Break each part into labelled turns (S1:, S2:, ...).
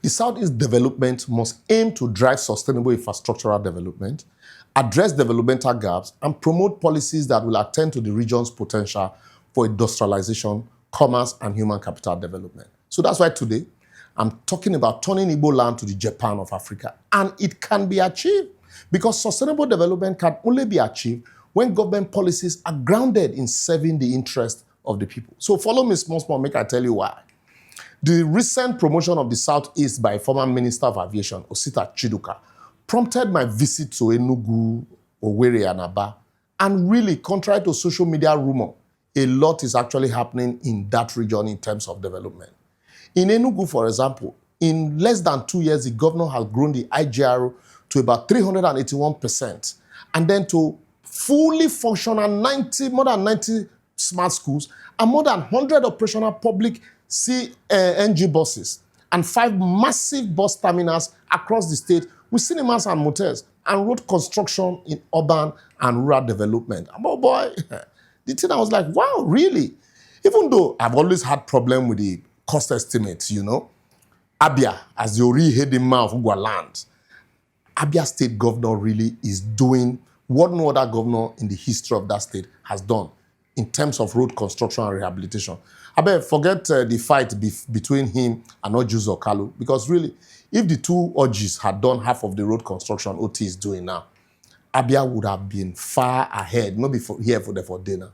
S1: The Southeast development must aim to drive sustainable infrastructural development, address developmental gaps, and promote policies that will attend to the region's potential for industrialization, commerce, and human capital development. So that's why today I'm talking about turning Igboland to the Japan of Africa. And it can be achieved because sustainable development can only be achieved when government policies are grounded in serving the interest of the people. So follow me small, make I tell you why. The recent promotion of the Southeast by former Minister of Aviation, Osita Chiduka, prompted my visit to Enugu, Owerri, and Aba. And really, contrary to social media rumor, a lot is actually happening in that region in terms of development. In Enugu, for example, in less than 2 years, the governor has grown the IGR to about 381%, and then to fully functional more than 90 smart schools, and more than 100 operational public CNG buses, and 5 massive bus terminals across the state with cinemas and motels, and road construction in urban and rural development. And oh boy, the thing I was like, wow, really? Even though I've always had problem with the cost estimates, Abia, as the already heading man of Igboland, Abia state governor really is doing what no other governor in the history of that state has done in terms of road construction and rehabilitation. I bet forget the fight between him and Ojuzo Kalu, because really, if the two Ojis had done half of the road construction OT is doing now, Abia would have been far ahead, not here for dinner.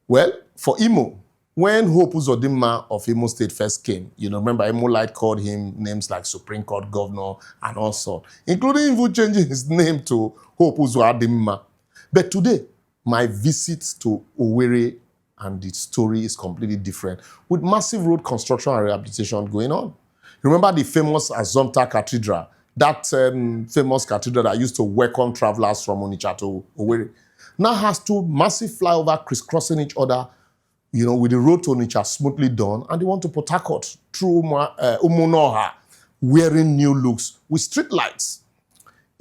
S1: Well, for Imo, when Hope Uzodinma of Imo State first came, remember Imo Light called him names like Supreme Court Governor and also, including even changing his name to Hope Uzodinma. But today, my visit to Owerri and the story is completely different, with massive road construction and rehabilitation going on. Remember the famous Azomta Cathedral, that famous cathedral that used to welcome travelers from Onitsha to Owerri, now has 2 massive flyovers crisscrossing each other, with the road to Onitsha smoothly done, and they want to Port Harcourt through Umunoha, wearing new looks with street lights.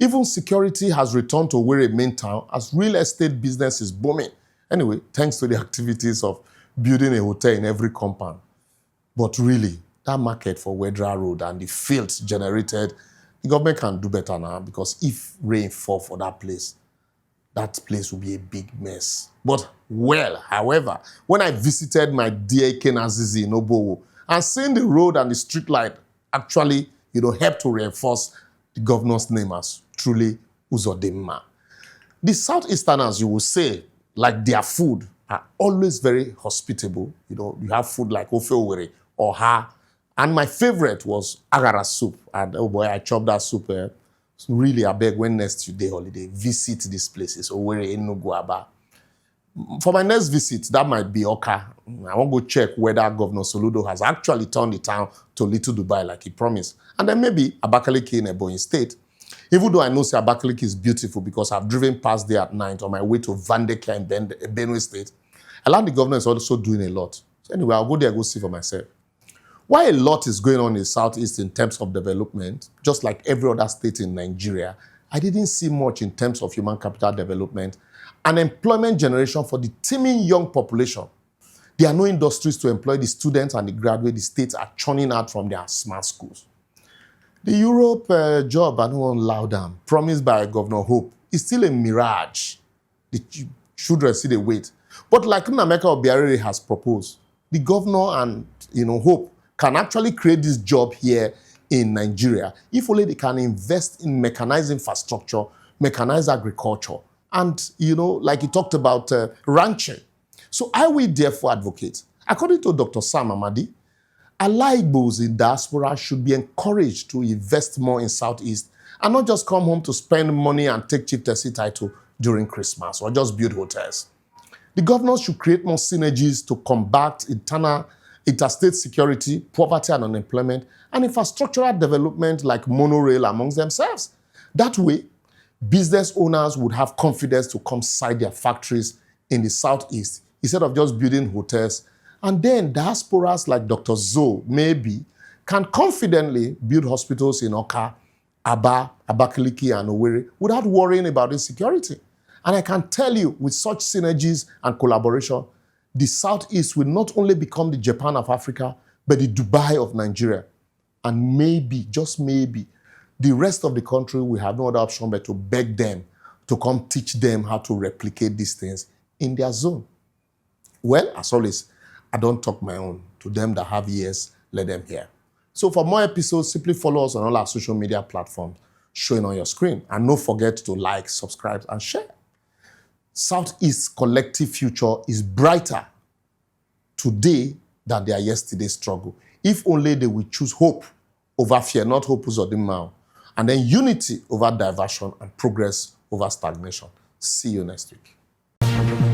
S1: Even security has returned to Owerri main town as real estate business is booming. Anyway, thanks to the activities of building a hotel in every compound. But really, that market for Wedra Road and the fields generated, the government can do better now, because if rain fall for that place will be a big mess. But however, when I visited my dear Kenazizi in Obowo and seeing the road and the street light actually, helped to reinforce the governor's name as truly Uzodinma. The Southeasterners, you will say, like their food, are always very hospitable. You have food like Ofe Owerri or Ha. And my favorite was Agara soup. And oh boy, I chopped that soup. So really, I beg, when next day holiday, visit these places, Owerri, Enugu, Aba. For my next visit, that might be Oka. I want to go check whether Governor Soludo has actually turned the town to Little Dubai like he promised. And then maybe Abakaliki in Ebonyi State. Even though I know Abakaliki is beautiful because I've driven past there at night on my way to Vandeka in Benue State, I learned the governor is also doing a lot. So anyway, I'll go there and go see for myself. While a lot is going on in the Southeast in terms of development, just like every other state in Nigeria, I didn't see much in terms of human capital development and employment generation for the teeming young population. There are no industries to employ the students and the graduates the states are churning out from their smart schools. The Europe job, I don't want to loud down, promised by Governor Hope, is still a mirage. The children see the wait. But like Nnameka Obiarere has proposed, the governor and Hope can actually create this job here in Nigeria if only they can invest in mechanized infrastructure, mechanized agriculture, and, like he talked about ranching. So I will therefore advocate, according to Dr. Sam Amadi, Igbos in diaspora should be encouraged to invest more in Southeast and not just come home to spend money and take chieftaincy title during Christmas or just build hotels. The governors should create more synergies to combat interstate security, poverty and unemployment, and infrastructural development like monorail amongst themselves. That way, business owners would have confidence to come site their factories in the Southeast instead of just building hotels. And then diasporas like Dr. Zoe, maybe, can confidently build hospitals in Oka, Aba, Abakaliki, and Owerri without worrying about insecurity. And I can tell you, with such synergies and collaboration, the Southeast will not only become the Japan of Africa, but the Dubai of Nigeria. And maybe, just maybe, the rest of the country will have no other option but to beg them to come teach them how to replicate these things in their zone. Well, as always, I don't talk my own. To them that have ears, let them hear. So for more episodes, simply follow us on all our social media platforms showing on your screen. And don't forget to like, subscribe, and share. Southeast collective future is brighter today than their yesterday's struggle. If only they will choose hope over fear, not hope uzodimma, and then unity over diversion and progress over stagnation. See you next week.